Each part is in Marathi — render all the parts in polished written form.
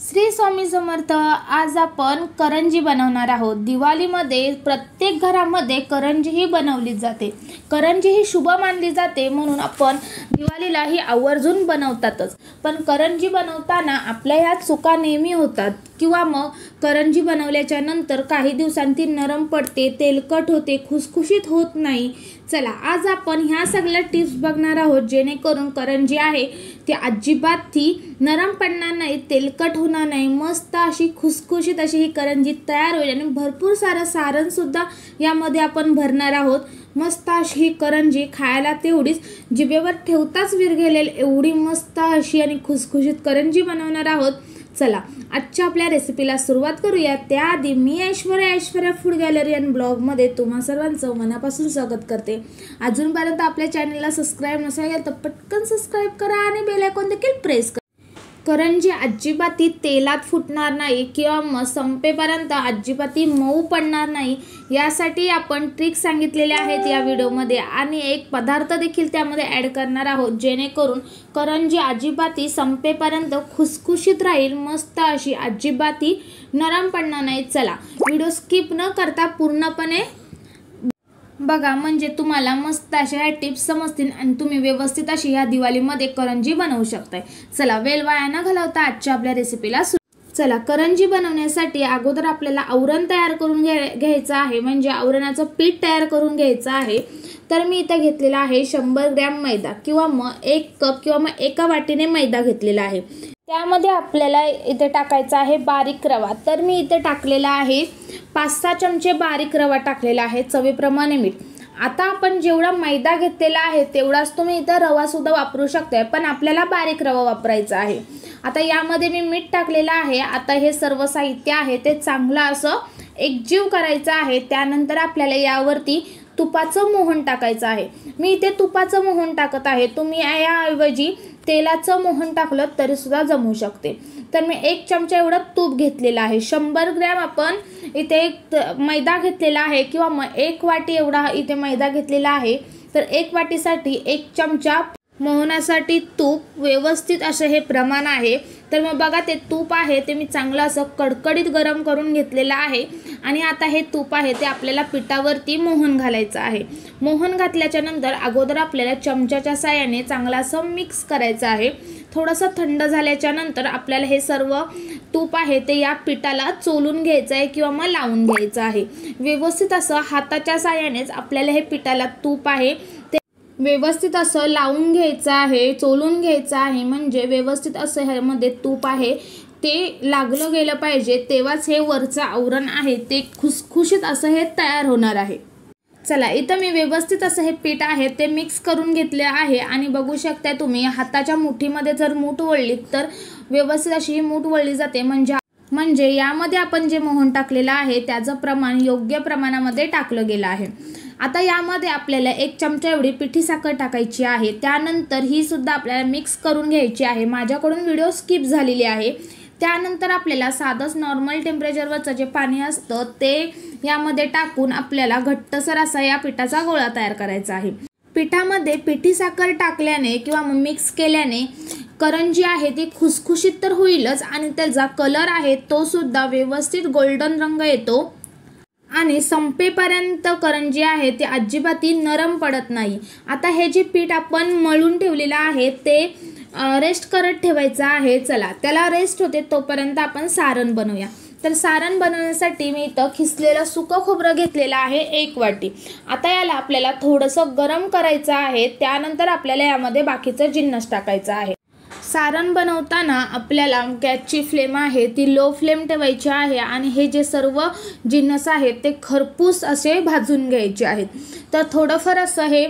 श्री स्वामी समर्थ। आज आपण करंजी बनवणार आहोत। दिवाळीमध्ये प्रत्येक घरामध्ये करंजी ही बनवली जाते। करंजी ही शुभ मानली जाते म्हणून आपण दिवाळीला ही आवर्जून बनवतातच। पण करंजी बनवताना आपल्या ह्या चुका नेहमी होतात किंवा मग करंजी बनवल्याच्या नंतर काही दिवसांनी नरम पडते, तेलकट होते, खुसखुशीत होत नाही। चला आज आपण ह्या सगळ्या टिप्स बघणार आहोत जेणेकरून करंजी आहे ती अजिबात ती नरम पडणार नाही, तेलकट होणार नाही, मस्त अशी खुसखुशीत अशी ही करंजी तयार होईल। आणि भरपूर सारं सारण सुद्धा यामध्ये आपण भरणार आहोत। मस्त अशी ही करंजी खायला तेवढीच जिभेवर ठेवताच विरघळेल एवढी मस्त अशी आणि खुसखुशीत करंजी बनवणार आहोत। चला आजच्या आपल्या रेसिपीला सुरुवात करूया। त्याआधी मी ऐश्वर्या फूड गॅलरी अँड ब्लॉगमध्ये तुम्हा सर्वांचं मनापासून स्वागत करते। अजूनपर्यंत आपल्या चॅनलला सबस्क्राईब नसेल तर पटकन सबस्क्राईब करा आणि बेल आयकॉन देखील प्रेस करा। करंजी अजिबाती तेलात फुटणार नाही किंवा मग संपेपर्यंत अजिबाती मऊ पडणार नाही यासाठी आपण ट्रिक सांगितलेल्या आहेत या व्हिडिओमध्ये आणि एक पदार्थ देखील त्यामध्ये ॲड करणार आहोत जेणेकरून करंजी अजिबाती संपेपर्यंत खुसखुशीत राहील, मस्त अशी अजिबाती नरम पडणार नाही। चला व्हिडिओ स्किप न करता पूर्णपणे बघा म्हणजे तुम्हाला मस्त अशा टिप्स समजतील आणि तुम्ही व्यवस्थित अशी या दिवाळीमध्ये करंजी बनवू शकताय। चला वेळ वाया न घालवता आजच्या आपल्या रेसिपीला चला करंजी बनवण्यासाठी अगोदर आपल्याला आवरण तयार करून घ्यायचं आहे, म्हणजे आवरणाचं पीठ तयार करून घ्यायचं आहे। तर मी इथे घेतलेला आहे 100 ग्रॅम मैदा किंवा मग 1 कप किंवा मग एका वाटीने मैदा घेतलेला आहे। त्यामध्ये आपल्याला इथे टाकायचा आहे बारीक रवा। तर मी इथे टाकलेला आहे 5-6 चमचे बारीक रवा टाकलेला आहे, चवीप्रमाणे मीठ। आता आपण जेवढा मैदा घेतलेला आहे तेवढाच तुम्ही इथे रवा सुद्धा वापरू शकताय, पण आपल्याला बारीक रवा वापरायचा आहे। आता यामध्ये मी मीठ टाकलेलं आहे। आता हे सर्व साहित्य आहे ते चांगलं असं एकजीव करायचं आहे। त्यानंतर आपल्याला यावरती तुपाचं मोहन टाकायचं आहे। मी इथे तुपाचं मोहन टाकत आहे, तुम्ही याऐवजी तेलाचं मोहन टाकलं तरी सुद्धा जमू शकते। तर मी 1 चमचा एवढं तूप घेतलेलं आहे। 100 ग्रॅम आपण इथे मैदा घेतलेला आहे किंवा मग 1 वाटी एवढा इथे मैदा घेतलेला आहे। तर 1 वाटीसाठी 1 चमचा मोहनासाठी तूप व्यवस्थित असं हे प्रमाण आहे। तर मग बघा ते तूप आहे ते मी चांगलं असं कडकडीत गरम करून घेतलेलं आहे आणि आता हे तूप आहे ते आपल्याला पिठावरती मोहन घालायचं आहे। मोहन घातल्याच्या नंतर अगोदर आपल्याला चमच्याच्या साहाय्याने चांगलं असं मिक्स करायचं आहे। थोडंसं थंड झाल्याच्या नंतर आपल्याला हे सर्व तूप आहे ते या पिठाला चोलून घ्यायचं आहे किंवा मग लावून घ्यायचं आहे। व्यवस्थित असं हाताच्या साहाय्यानेच आपल्याला हे पिठाला तूप आहे ते व्यवस्थित असं लावून घ्यायचं आहे, चोलून घ्यायचं आहे, म्हणजे व्यवस्थित असं ह्यामध्ये तूप आहे ते लागलं गेलं पाहिजे, तेव्हाच हे वरचं आवरण आहे ते खुसखुशीत असं हे तयार होणार आहे। चला इथं मी व्यवस्थित असं हे पीठ आहे ते मिक्स करून घेतले आहे आणि बघू शकता तुम्ही हाताच्या मुठीमध्ये जर मूठ वळली तर व्यवस्थित अशी ही मूठ वळली जाते, म्हणजे यामध्ये आपण जे मोहन टाकलेलं आहे त्याचं प्रमाण योग्य प्रमाणामध्ये टाकलं गेलं आहे। आता यामध्ये आपल्याला 1 चमचा एवढी पिठी साखर टाकायची आहे। त्यानंतर ही सुद्धा आपल्याला मिक्स करून घ्यायची आहे। माझ्याकडून व्हिडिओ स्किप झालेली आहे। त्यानंतर आपल्याला साधंच नॉर्मल टेम्परेचरवरचं जे पाणी असतं ते यामध्ये टाकून आपल्याला घट्टसर असा या पिठाचा गोळा तयार करायचा आहे। पिठामध्ये पिठी साखर टाकल्याने किंवा मिक्स केल्याने करंजी आहे ती खुसखुशीत तर होईलच आणि त्याचा कलर आहे तो सुद्धा व्यवस्थित गोल्डन रंग येतो आणि संपेपर्यंत करंजी आहे ती अजिबाती नरम पडत नाही। आता हे जे पीठ आपण मळून ठेवलेलं आहे ते रेस्ट करत ठेवायचं आहे। चला त्याला रेस्ट होते तोपर्यंत आपण सारण बनवूया। तर सारण बनवण्यासाठी मी इथं खिसलेलं सुकं खोबरं घेतलेलं आहे 1 वाटी। आता याला आपल्याला थोडंसं गरम करायचं आहे, त्यानंतर आपल्याला यामध्ये बाकीचं जिन्नस टाकायचं आहे। सारण बनवताना आपल्याला गॅसची फ्लेम आहे ती लो फ्लेम ठेवायची आहे आणि हे जे सर्व जिन्नस आहेत ते खरपूस असे भाजून घ्यायचे आहेत। तर थोडंफार असं हे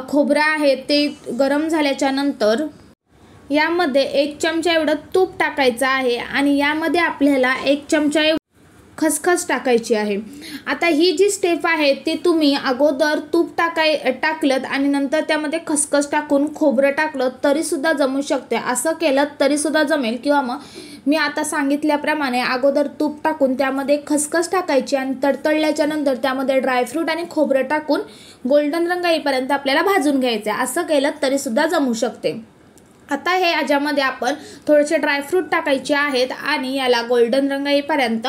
खोबरं आहे ते गरम झाल्याच्या नंतर यामध्ये 1 चमचा एवढं तूप टाकायचं आहे आणि यामध्ये आपल्याला 1 चमचा खसखस टाकायची आहे। आता ही जी स्टेप आहे ती तुम्ही अगोदर तूप टाकलं आणि नंतर त्यामध्ये खसखस टाकून खोबरं टाकलं तरी सुद्धा जमू शकते, असं केलं तरी सुद्धा जमेल किंवा मग मी आता सांगितल्याप्रमाणे अगोदर तूप टाकून त्यामध्ये खसखस टाकायची आणि तडतडल्याच्या नंतर त्यामध्ये ड्रायफ्रूट आणि खोबरं टाकून गोल्डन रंग येईपर्यंत आपल्याला भाजून घ्यायचं आहे, असं केलं तरी सुद्धा जमू शकते। आता हे याच्यामध्ये आपण थोडेसे ड्रायफ्रूट टाकायचे आहेत आणि याला गोल्डन रंग येईपर्यंत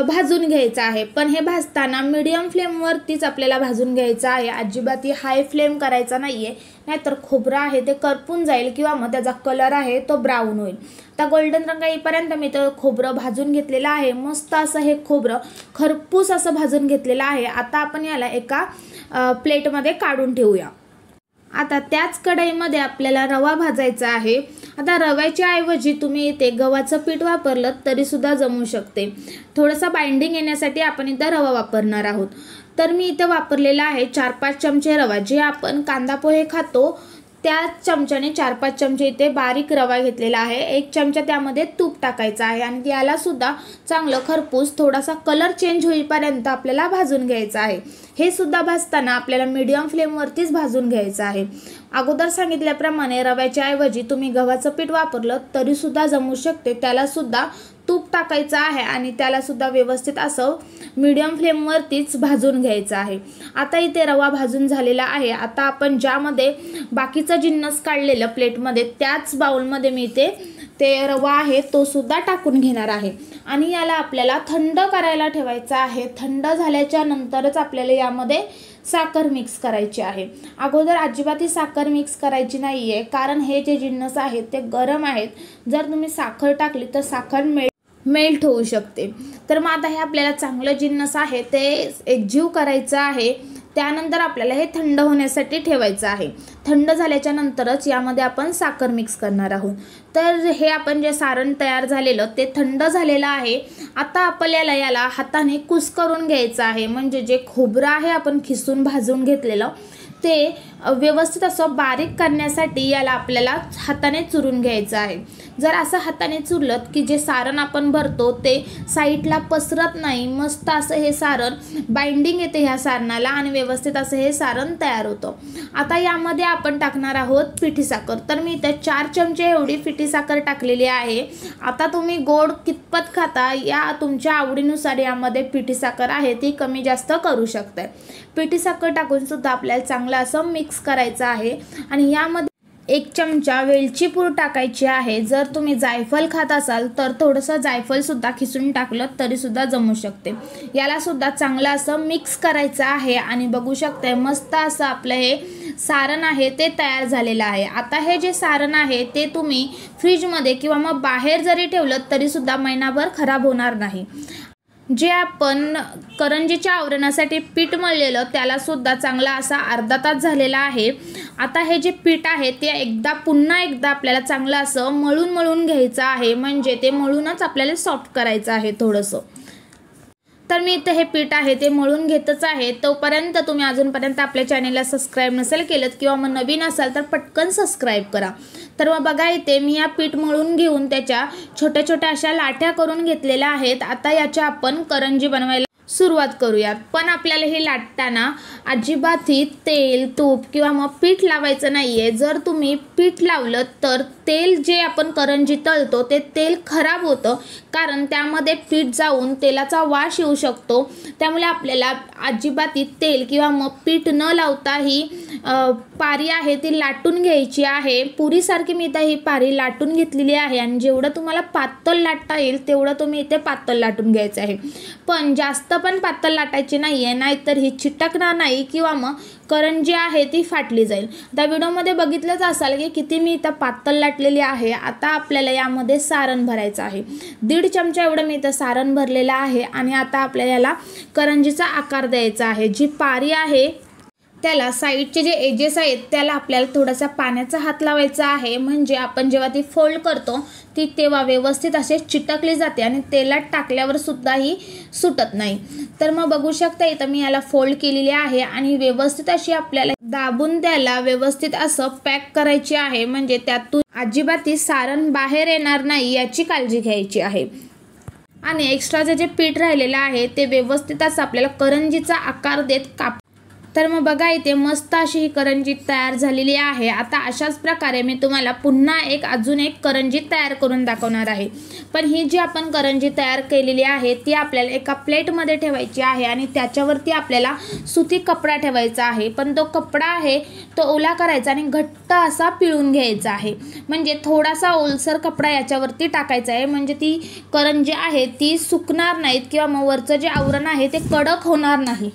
भाजून घ्यायचं आहे। पण हे भाजताना मीडियम फ्लेमवरतीच आपल्याला भाजून घ्यायचं आहे, अजिबात हाय फ्लेम करायचा नाहीये, नाहीतर खोबरं आहे ते करपून जाईल किंवा मग त्याचा कलर आहे तो ब्राऊन होईल। आता गोल्डन रंग येईपर्यंत मी तर खोबरं भाजून घेतलेलं आहे, मस्त असं हे खोबरं खरपूस असं भाजून घेतलेलं आहे। आता आपण याला एका प्लेटमध्ये काढून ठेवूया। आता त्याच कढईमध्ये आपल्याला रवा भाजायचा आहे। आता रव्याच्या ऐवजी तुम्ही इथे गव्हाचं पीठ वापरलं तरी सुद्धा जमू शकते। थोडासा बाइंडिंग येण्यासाठी आपण इथे रवा वापरणार आहोत। तर मी इथे वापरलेला आहे 4-5 चमचे रवा, जे आपण कांदा पोहे खातो त्या चमच्याने 4-5 चमचे इथे बारीक रवा घेतलेला आहे। 1 चमचा त्यामध्ये तूप टाकायचं आहे आणि याला सुद्धा चांगलं खरपूस थोडासा कलर चेंज होईपर्यंत आपल्याला भाजून घ्यायचं आहे। हे सुद्धा भाजताना आपल्याला मीडियम फ्लेमवरतीच भाजून घ्यायचं आहे। अगोदर सांगितल्याप्रमाणे रव्याच्या ऐवजी तुम्ही गव्हाचं पीठ वापरलं तरी सुद्धा जमू शकते, त्याला सुद्धा तूप टाकायचं आहे आणि त्याला सुद्धा व्यवस्थित असं मीडियम फ्लेमवरतीच भाजून घ्यायचं आहे। आता इथे रवा भाजून झालेला आहे। आता आपण ज्यामध्ये बाकीचा जिन्नस काढलेलं प्लेटमध्ये त्याच बाउलमध्ये मी इथे ते रवा आहे तो सुद्धा टाकून घेणार आहे आणि याला आपल्याला थंड करायला ठेवायचा आहे। थंड झाल्याच्या नंतरच आपल्याला यामध्ये साखर मिक्स करायची आहे। अगोदर अजिबात साखर मिक्स करायची नाहीये, कारण हे जे जिन्नस आहेत ते गरम आहेत। जर तुम्ही साखर टाकली तर साखर मेल्ट होऊ शकते। तर मग आता हे आपल्याला चांगलं जिन्नस आहे ते एकजीव करायचं आहे। त्यानंतर आपल्याला हे थंड होण्यासाठी ठेवायचं आहे। थंड झाल्याच्या नंतरच यामध्ये आपण साखर मिक्स करणार आहोत। तर हे आपण जे सारण तयार झालेलं ते थंड झालेलं आहे। आता आपल्याला याला हाताने कुस्करून घ्यायचं आहे, म्हणजे जे खोबरं आहे आपण खिसून भाजून घेतलेलं ते व्यवस्थित असं बारीक करण्यासाठी याला आपल्याला हाताने चुरून घ्यायचं आहे। जर असं हाताने चुरलं की जे सारण आपण भरतो ते साईडला पसरत नाही, मस्त असं हे सारण बाइंडिंग येते ह्या सारणाला आणि व्यवस्थित असं हे सारण तयार होतं। आता यामध्ये आपण टाकणार आहोत पिठी साखर। तर मी इथे 4 चमचे एवढी पिठी साखर टाकलेली आहे। आता तुम्ही गोड कितपत खाता या तुमच्या आवडीनुसार यामध्ये पिठी साखर आहे ती कमी जास्त करू शकता। पिठी साखर टाकून सुद्धा आपल्याला चांगलं असं मिक्स करायचं आहे आणि यामध्ये 1 चमचा वेलची पूड टाकायची आहे। जर तुम्ही जायफळ खात असाल तर थोडंसं जायफळ सुद्धा खिसून टाकलं तरी सुद्धा जमू शकते। याला सुद्धा चांगलं असं मिक्स करायचं आहे आणि बघू शकताय मस्त असं आपलं हे सारण आहे ते तयार झालेलं आहे। आता हे जे सारण आहे ते तुम्ही फ्रीजमध्ये किंवा मग बाहेर जरी ठेवलं तरी सुद्धा महिनाभर खराब होणार नाही। जे आपण करंजीच्या आवरणासाठी पीठ मळलेलं त्याला सुद्धा चांगला असा अर्धा तास झालेला आहे। आता हे जे पीठ आहे ते पुन्हा एकदा आपल्याला चांगलं असं मळून घ्यायचं आहे, म्हणजे ते मळूनच आपल्याला सॉफ्ट करायचं आहे थोडंसं। तर मी इथे हे पीठ आहे ते मळून घेतच आहे। तोपर्यंत तुम्ही अजूनपर्यंत आपल्या चॅनलला सबस्क्राईब नसेल केलं किंवा मग नवीन असाल तर पटकन सबस्क्राईब करा। तर मग बघा इथे मी या पीठ मळून घेऊन त्याच्या छोट्या छोट्या अशा लाट्या करून घेतलेल्या आहेत। आता याच्या आपण करंजी बनवायला सुरुवात करूयात। पण आपल्याला हे लाटताना अजिबात तेल तूप किंवा मग पीठ लावायचं नाहीये। जर तुम्ही पीठ लावलं तर तेल जे आपण करंजी तळतो ते तेल खराब होतं, कारण त्यामध्ये पीठ जाऊन तेलाचा वास येऊ शकतो। त्यामुळे आपल्याला अजिबात तेल किंवा मग पीठ न लावता ही पारी आहे ती लाटून घ्यायची आहे। पुरीसारखी मी इथे ही पारी लाटून घेतलेली आहे आणि जेवढं तुम्हाला पातळ लाटता येईल तेवढं तुम्ही इथे पातळ लाटून घ्यायचं आहे। पण जास्त पण पातळ लाटायची नाहीये, नाहीतर ही चिटकणार नाही किंवा मग करंजी आहे ती फाटली जाईल। त्या व्हिडिओमध्ये बघितलंच असाल की किती मी इथं पातळ लाटलेली आहे। आता आपल्याला यामध्ये सारण भरायचं आहे। 1.5 चमचा एवढं मी इथं सारण भरलेलं आहे आणि आता आपल्याला याला करंजीचा आकार द्यायचा आहे। जी पारी आहे त्याला साईडचे जे एजेस आहेत त्याला आपल्याला थोडासा पाण्याचा हात लावायचा आहे, म्हणजे आपण जेव्हा ती फोल्ड करतो ती तेव्हा व्यवस्थित असे चिटकली जाते आणि तेलात टाकल्यावर सुद्धा ही सुटत नाही। तर मग बघू शकता इथं मी याला फोल्ड केलेली आहे आणि व्यवस्थित अशी आपल्याला दाबून त्याला व्यवस्थित असं पॅक करायची आहे, म्हणजे त्यातून अजिबात सारण बाहेर येणार नाही याची काळजी घ्यायची आहे। आणि एक्स्ट्राचं जे पीठ राहिलेलं आहे ते व्यवस्थित असं आपल्याला करंजीचा आकार देत तर मग बघा इथे मस्त अशी ही करंजी तयार झालेली आहे। आता अशाच प्रकारे मी तुम्हाला पुन्हा अजून एक करंजी तयार करून दाखवणार आहे। पण ही जी आपण करंजी तयार केलेली आहे ती आपल्याला एका प्लेटमध्ये ठेवायची आहे आणि त्याच्यावरती आपल्याला सुती कपडा ठेवायचा आहे। पण तो कपडा आहे तो ओला करायचा आणि घट्ट असा पिळून घ्यायचा आहे। म्हणजे थोडासा ओलसर कपडा याच्यावरती टाकायचा आहे, म्हणजे ती करंजी आहे ती सुकणार नाहीत किंवा मग वरचं जे आवरण आहे ते कडक होणार नाही।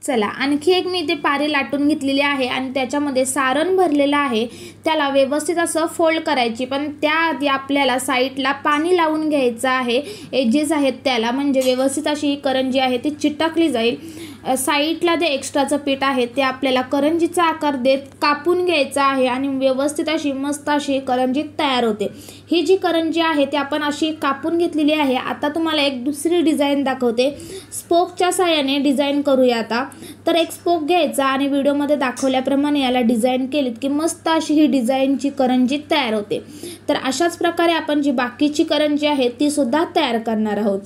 चला आणखी एक मी इथे पारी लाटून घेतलेली आहे आणि त्याच्यामध्ये सारण भरलेलं आहे। त्याला व्यवस्थित असं फोल्ड करायची, पण त्याआधी आपल्याला साईडला पाणी लावून घ्यायचं आहे एजेस आहेत त्याला, म्हणजे व्यवस्थित अशी ही करंजी आहे ती चिटकली जाईल। साईडला जे एक्स्ट्राचं पीठ आहे ते आपल्याला करंजीचा आकार देत कापून घ्यायचा आहे आणि व्यवस्थित अशी मस्त अशी करंजी तयार होते। ही जी करंजी आहे ती आपण अशी कापून घेतलेली आहे। आता तुम्हाला एक दुसरी डिझाईन दाखवते, स्पोकच्या साहाय्याने डिझाईन करूया। आता तर एक स्पोक घ्यायचा आणि व्हिडिओमध्ये दाखवल्याप्रमाणे याला डिझाईन केलीत की मस्त अशी ही डिझाईनची करंजी तयार होते। तर अशाच प्रकारे आपण जी बाकीची करंजी आहे ती सुद्धा तयार करणार आहोत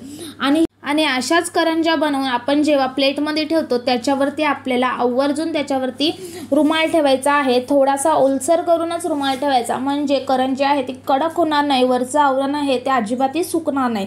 आणि अशाच करंज्या बनवून आपण जेव्हा प्लेटमध्ये ठेवतो त्याच्यावरती आपल्याला आवर्जून त्याच्यावरती रुमाल ठेवायचा आहे। थोडासा ओलसर करूनच रुमाल ठेवायचा, म्हणजे करंजी आहे ती कडक होणार नाही, वरचं आवरण आहे ते अजिबातही सुकणार नाही।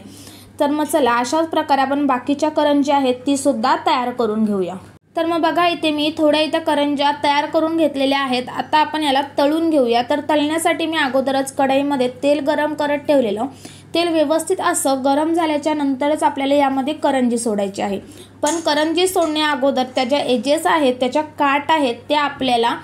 तर मग चला अशाच प्रकारे आपण बाकीच्या करंज्या आहेत ती सुद्धा तयार करून घेऊया। तर मग बघा इथे मी थोड्या इथं करंज्या तयार करून घेतलेल्या आहेत। आता आपण याला तळून घेऊया। तर तळण्यासाठी मी अगोदरच कढईमध्ये तेल गरम करत ठेवलेलं। तेल व्यवस्थित असं गरम झाल्याच्या नंतरच आपल्याला यामध्ये करंजी सोडायची आहे। पण करंजी सोडण्या अगोदर त्याच्या एजेस आहेत, त्याच्या काठ आहेत, त्या आपल्याला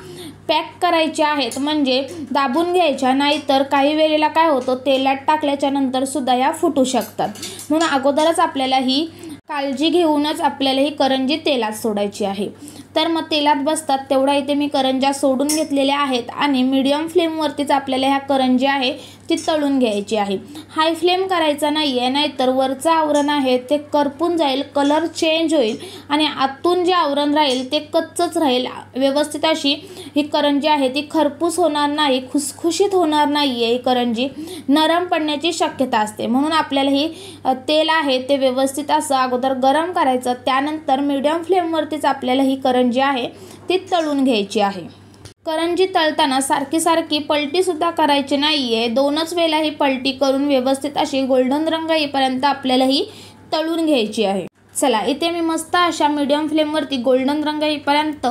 पॅक करायच्या आहेत, म्हणजे दाबून घ्यायच्या, नाहीतर काही वेळेला काय होतं तेलात टाकल्याच्या नंतर सुद्धा या फुटू शकतात। म्हणून अगोदरच आपल्याला ही काळजी घेऊनच आपल्याला ही करंजी तेलात सोडायची आहे। तर मग तेलात बसतात तेवढा इथे मी करंज्या सोडून घेतलेल्या आहेत आणि मीडियम फ्लेमवरतीच आपल्याला ह्या करंजी आहे ती तळून घ्यायची आहे। हाय फ्लेम करायचा नाही आहे, नाहीतर वरचं आवरण आहे ते करपून जाईल, कलर चेंज होईल आणि आतून जे आवरण राहील ते कच्चंच राहील। व्यवस्थित अशी ही करंजी आहे ती खरपूस होणार नाही, खुसखुशीत होणार नाही आहे, ही करंजी नरम पडण्याची शक्यता असते। म्हणून आपल्याला ही तेल आहे ते व्यवस्थित असं अगोदर गरम करायचं, त्यानंतर मीडियम फ्लेमवरतीच आपल्याला ही करंजी आहे ती तळून घ्यायची आहे। करंजी तळताना सारखी पलटी सुद्धा करायची नाहीये, दोनच वेळेला ही पलटी करून व्यवस्थित अशी गोल्डन रंग येईपर्यंत आपल्याला ही तळून घ्यायची आहे। चला इथे मी मस्त अशा मीडियम फ्लेमवरती गोल्डन रंग येईपर्यंत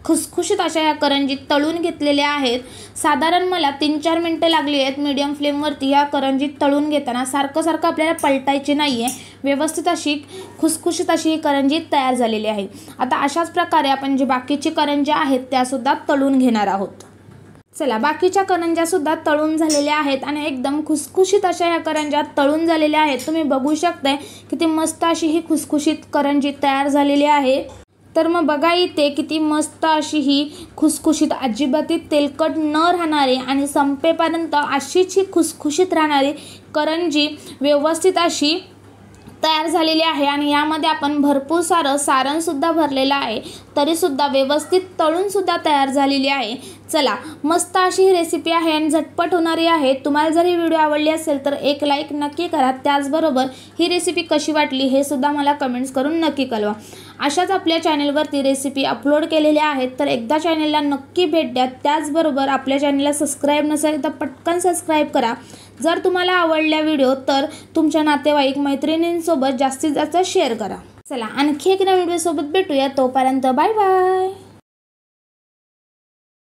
खुसखुशीत अशा या करंजी तळून घेतलेल्या आहेत। साधारण मला 3-4 मिनिटं लागली आहेत मीडियम फ्लेमवरती या करंजी तळून घेताना। सारखं आपल्याला पलटायची नाही आहे, व्यवस्थित अशी खुसखुशीत अशी ही करंजी तयार झालेली आहे। आता अशाच प्रकारे आपण जी बाकीची करंज्या आहेत त्यासुद्धा तळून घेणार आहोत। चला बाकीच्या करंज्या सुद्धा तळून झालेल्या आहेत आणि एकदम खुसखुशीत अशा या करंज्या तळून झालेल्या आहेत। तुम्ही बघू शकताय किती मस्त अशी ही खुसखुशीत करंजी तयार झालेली आहे। तर मग बघा इथे किती मस्त अशी ही खुसखुशीत अजिबात तेलकट न राहणारी आणि संपेपर्यंत अशीच ही खुसखुशीत राहणारी करंजी व्यवस्थित अशी तयार झालेली आहे आणि यामध्ये आपण भरपूर सारं सारण सुद्धा भरलेलं आहे, तरी सुद्धा व्यवस्थित तळून सुद्धा तयार झालेली आहे। चला मस्त अशी ही रेसिपी आहे आणि झटपट होणारी आहे। तुम्हाला जर ही व्हिडिओ आवडली असेल तर एक लाईक नक्की करा, त्याचबरोबर ही रेसिपी कशी वाटली हे सुद्धा मला कमेंट्स करून नक्की कळवा। अशाच आपल्या चॅनलवरती रेसिपी अपलोड केलेल्या आहेत, तर एकदा चॅनलला नक्की भेट द्या। त्याचबरोबर आपल्या चॅनलला सबस्क्राईब नसेल तर पटकन सबस्क्राईब करा। जर तुम्हाला आवडल्या व्हिडिओ तर तुमच्या नातेवाईक मैत्रिणींसोबत जास्तीत जास्त शेअर करा। चला आणखी एक नवीन व्हिडिओ सोबत भेटूया, तोपर्यंत बाय बाय।